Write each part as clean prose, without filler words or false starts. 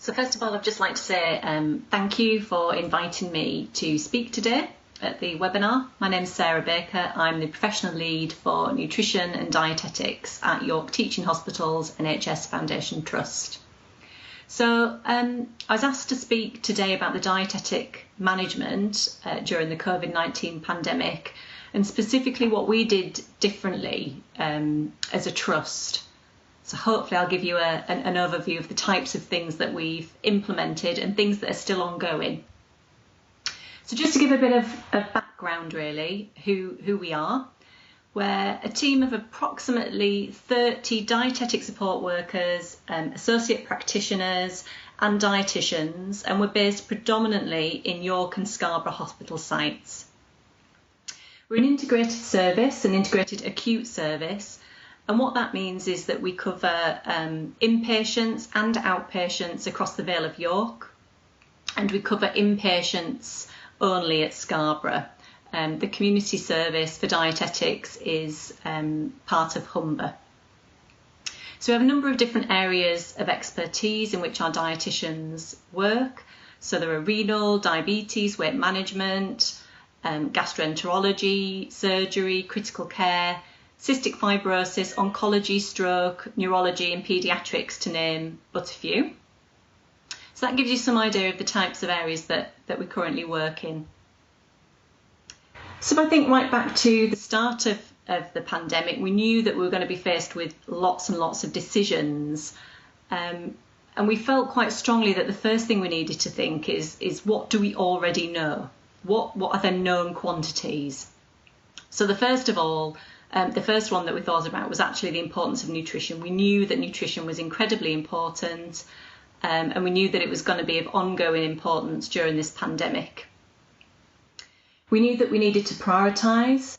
So first of all, I'd just like to say thank you for inviting me to speak today at the webinar. My name is Sarah Baker. I'm the Professional Lead for Nutrition and Dietetics at York Teaching Hospitals NHS Foundation Trust. So I was asked to speak today about the dietetic management during the COVID-19 pandemic, and specifically what we did differently as a trust. So hopefully I'll give you an overview of the types of things that we've implemented and things that are still ongoing. So just to give a bit of background really, who we are. We're a team of approximately 30 dietetic support workers, associate practitioners and dietitians, and we're based predominantly in York and Scarborough hospital sites. We're an integrated service, an integrated acute service. And what that means is that we cover inpatients and outpatients across the Vale of York, and we cover inpatients only at Scarborough. The community service for dietetics is part of Humber. So we have a number of different areas of expertise in which our dietitians work. So there are renal, diabetes, weight management, gastroenterology, surgery, critical care, cystic fibrosis, oncology, stroke, neurology and paediatrics, to name but a few. So that gives you some idea of the types of areas that we currently work in. So I think right back to the start of the pandemic, we knew that we were going to be faced with lots and lots of decisions. And we felt quite strongly that the first thing we needed to think is what do we already know? What are the known quantities? So the first one that we thought about was actually the importance of nutrition. We knew that nutrition was incredibly important, and we knew that it was going to be of ongoing importance during this pandemic. We knew that we needed to prioritise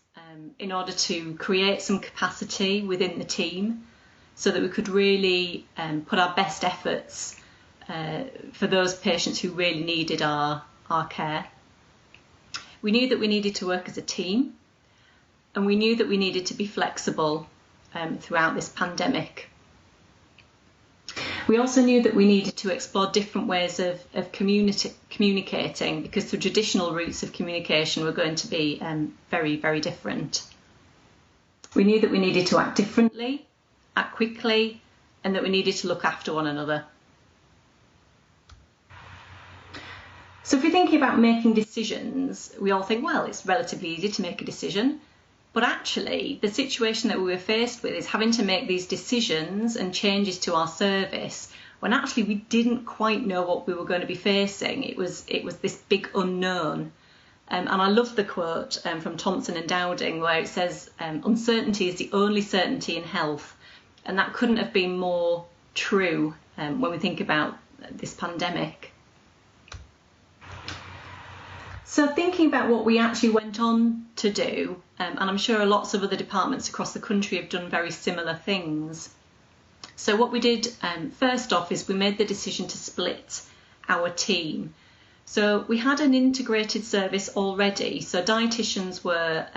in order to create some capacity within the team so that we could really put our best efforts for those patients who really needed our care. We knew that we needed to work as a team. And we knew that we needed to be flexible throughout this pandemic. We also knew that we needed to explore different ways of communicating, because the traditional routes of communication were going to be very, very different. We knew that we needed to act differently, act quickly, and that we needed to look after one another. So if we're thinking about making decisions, we all think, well, it's relatively easy to make a decision. But actually, the situation that we were faced with is having to make these decisions and changes to our service when actually we didn't quite know what we were going to be facing. It was this big unknown. And I love the quote from Thompson and Dowding where it says, uncertainty is the only certainty in health. And that couldn't have been more true when we think about this pandemic. So thinking about what we actually went on to do, and I'm sure lots of other departments across the country have done very similar things. So what we did first off is we made the decision to split our team. So we had an integrated service already, so dietitians were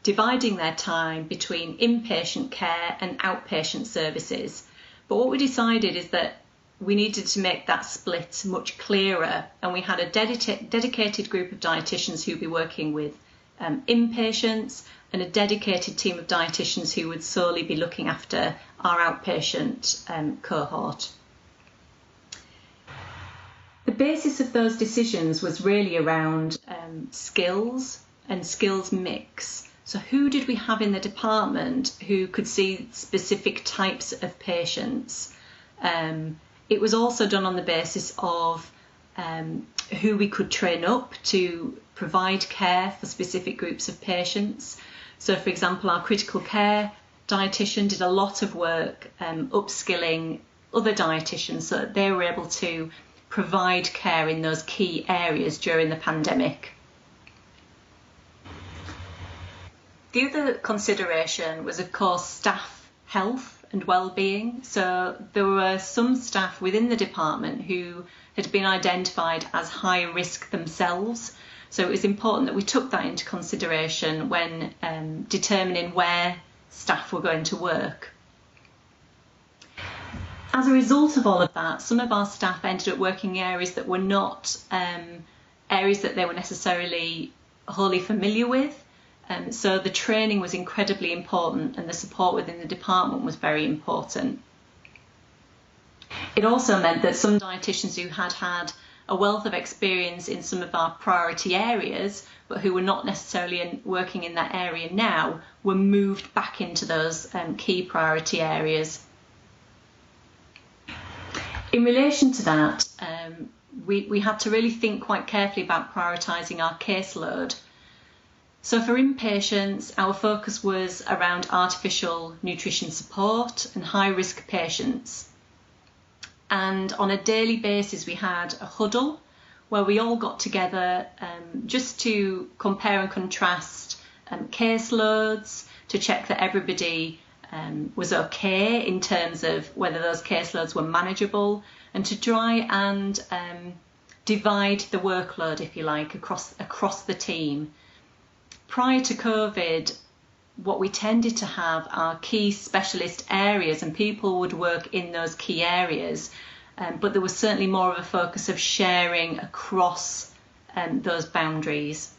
dividing their time between inpatient care and outpatient services. But what we decided is that we needed to make that split much clearer, and we had a dedicated group of dietitians who'd be working with inpatients and a dedicated team of dietitians who would solely be looking after our outpatient cohort. The basis of those decisions was really around skills and skills mix. So who did we have in the department who could see specific types of patients? It was also done on the basis of who we could train up to provide care for specific groups of patients. So, for example, our critical care dietitian did a lot of work upskilling other dietitians so that they were able to provide care in those key areas during the pandemic. The other consideration was, of course, staff health and well-being. So there were some staff within the department who had been identified as high risk themselves. So it was important that we took that into consideration when determining where staff were going to work. As a result of all of that, some of our staff ended up working in areas that were not areas that they were necessarily wholly familiar with. So the training was incredibly important, and the support within the department was very important. It also meant that some dietitians who had had a wealth of experience in some of our priority areas, but who were not necessarily working in that area now, were moved back into those key priority areas. In relation to that, we had to really think quite carefully about prioritising our caseload. So for inpatients, our focus was around artificial nutrition support and high-risk patients. And on a daily basis, we had a huddle where we all got together just to compare and contrast caseloads, to check that everybody was okay in terms of whether those caseloads were manageable, and to try and divide the workload, if you like, across the team. Prior to COVID, what we tended to have are key specialist areas, and people would work in those key areas, but there was certainly more of a focus of sharing across those boundaries.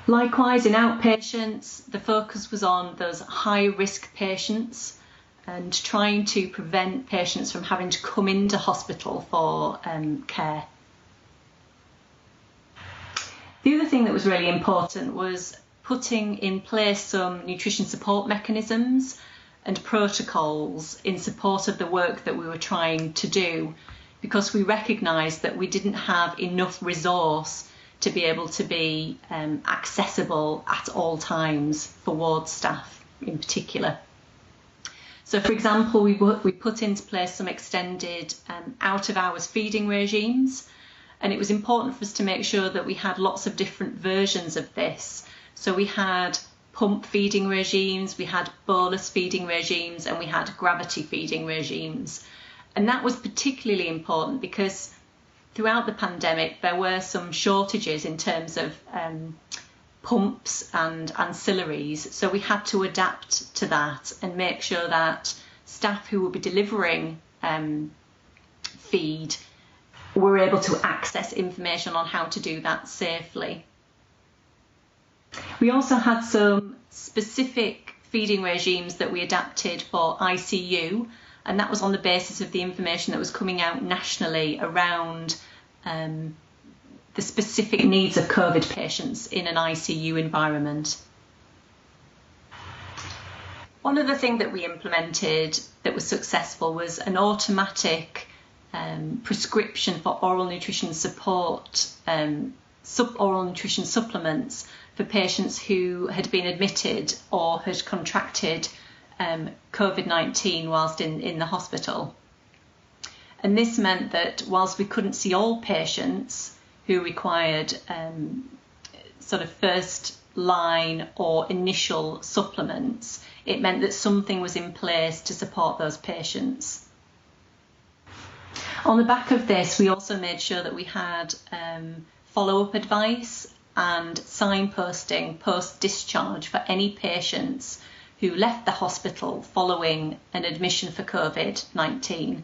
Likewise, in outpatients, the focus was on those high-risk patients and trying to prevent patients from having to come into hospital for care. The other thing that was really important was putting in place some nutrition support mechanisms and protocols in support of the work that we were trying to do, because we recognised that we didn't have enough resource to be able to be accessible at all times for ward staff in particular. So, for example, we put into place some extended out-of-hours feeding regimes, and it was important for us to make sure that we had lots of different versions of this. So we had pump feeding regimes, we had bolus feeding regimes, and we had gravity feeding regimes. And that was particularly important because throughout the pandemic, there were some shortages in terms of pumps and ancillaries. So we had to adapt to that and make sure that staff who would be delivering feed were able to access information on how to do that safely. We also had some specific feeding regimes that we adapted for ICU, and that was on the basis of the information that was coming out nationally around the specific needs of COVID patients in an ICU environment. One other thing that we implemented that was successful was an automatic prescription for oral nutrition support, oral nutrition supplements for patients who had been admitted or had contracted COVID-19 whilst in the hospital. And this meant that whilst we couldn't see all patients who required sort of first line or initial supplements, it meant that something was in place to support those patients. On the back of this, we also made sure that we had follow-up advice and signposting post-discharge for any patients who left the hospital following an admission for COVID-19,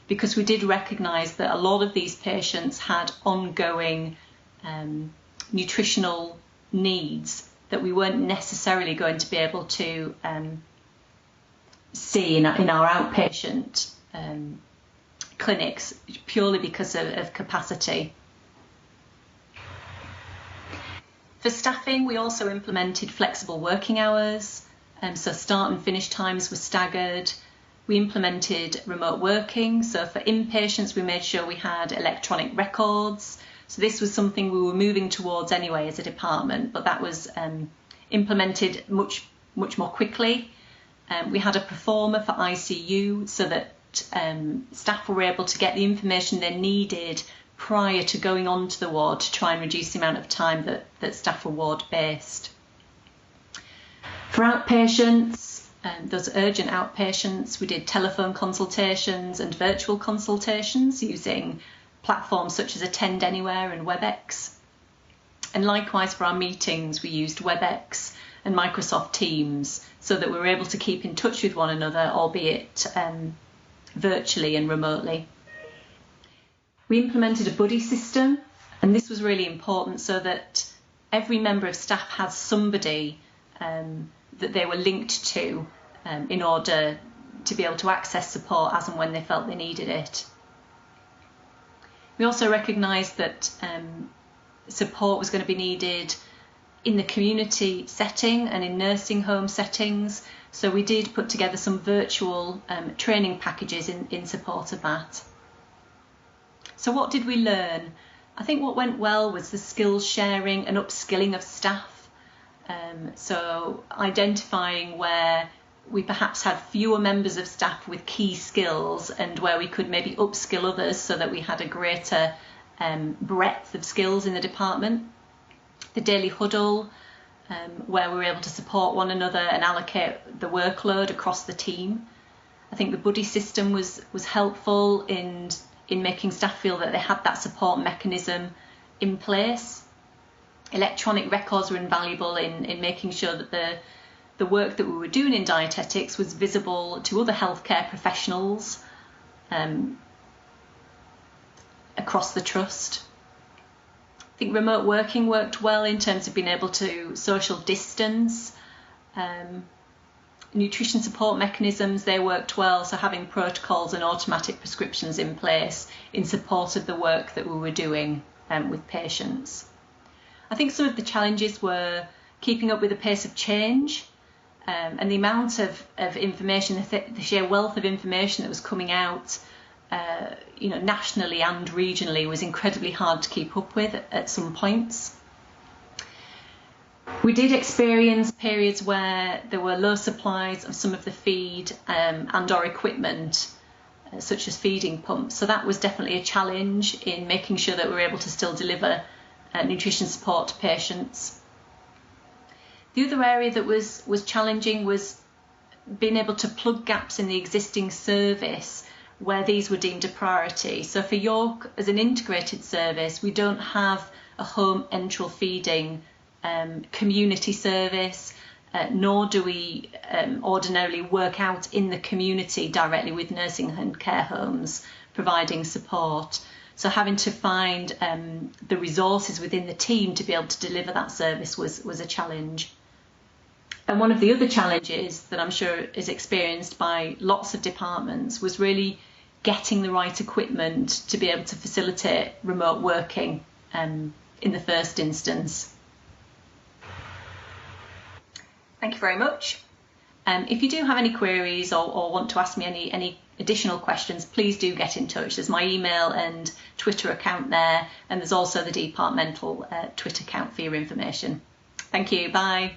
because we did recognise that a lot of these patients had ongoing nutritional needs that we weren't necessarily going to be able to see in our outpatient clinics purely because of capacity. For staffing, we also implemented flexible working hours, so start and finish times were staggered. We implemented remote working, so for inpatients we made sure we had electronic records. So this was something we were moving towards anyway as a department, but that was implemented much more quickly. We had a performer for ICU so that staff were able to get the information they needed prior to going on to the ward to try and reduce the amount of time that staff were ward-based. For outpatients, those urgent outpatients, we did telephone consultations and virtual consultations using platforms such as Attend Anywhere and WebEx. And likewise for our meetings, we used WebEx and Microsoft Teams, so that we were able to keep in touch with one another, albeit virtually and remotely. We implemented a buddy system, and this was really important so that every member of staff has somebody that they were linked to in order to be able to access support as and when they felt they needed it. We also recognised that support was going to be needed in the community setting and in nursing home settings, so we did put together some virtual training packages in support of that. So what did we learn? I think what went well was the skills sharing and upskilling of staff. So identifying where we perhaps had fewer members of staff with key skills and where we could maybe upskill others so that we had a greater breadth of skills in the department. The daily huddle, where we were able to support one another and allocate the workload across the team. I think the buddy system was helpful in making staff feel that they had that support mechanism in place. Electronic records were invaluable in making sure that the work that we were doing in dietetics was visible to other healthcare professionals across the trust. I think remote working worked well in terms of being able to social distance. Nutrition support mechanisms, they worked well, so having protocols and automatic prescriptions in place in support of the work that we were doing with patients. I think some of the challenges were keeping up with the pace of change and the amount of information, the sheer wealth of information that was coming out nationally and regionally was incredibly hard to keep up with at some points. We did experience periods where there were low supplies of some of the feed and or equipment, such as feeding pumps. So that was definitely a challenge in making sure that we were able to still deliver nutrition support to patients. The other area that was challenging was being able to plug gaps in the existing service where these were deemed a priority. So for York, as an integrated service, we don't have a home enteral feeding community service, nor do we ordinarily work out in the community directly with nursing and care homes providing support. So having to find the resources within the team to be able to deliver that service was a challenge. And one of the other challenges that I'm sure is experienced by lots of departments was really getting the right equipment to be able to facilitate remote working in the first instance. Thank you very much. If you do have any queries or want to ask me any additional questions, please do get in touch. There's my email and Twitter account there, and there's also the departmental Twitter account for your information. Thank you. Bye.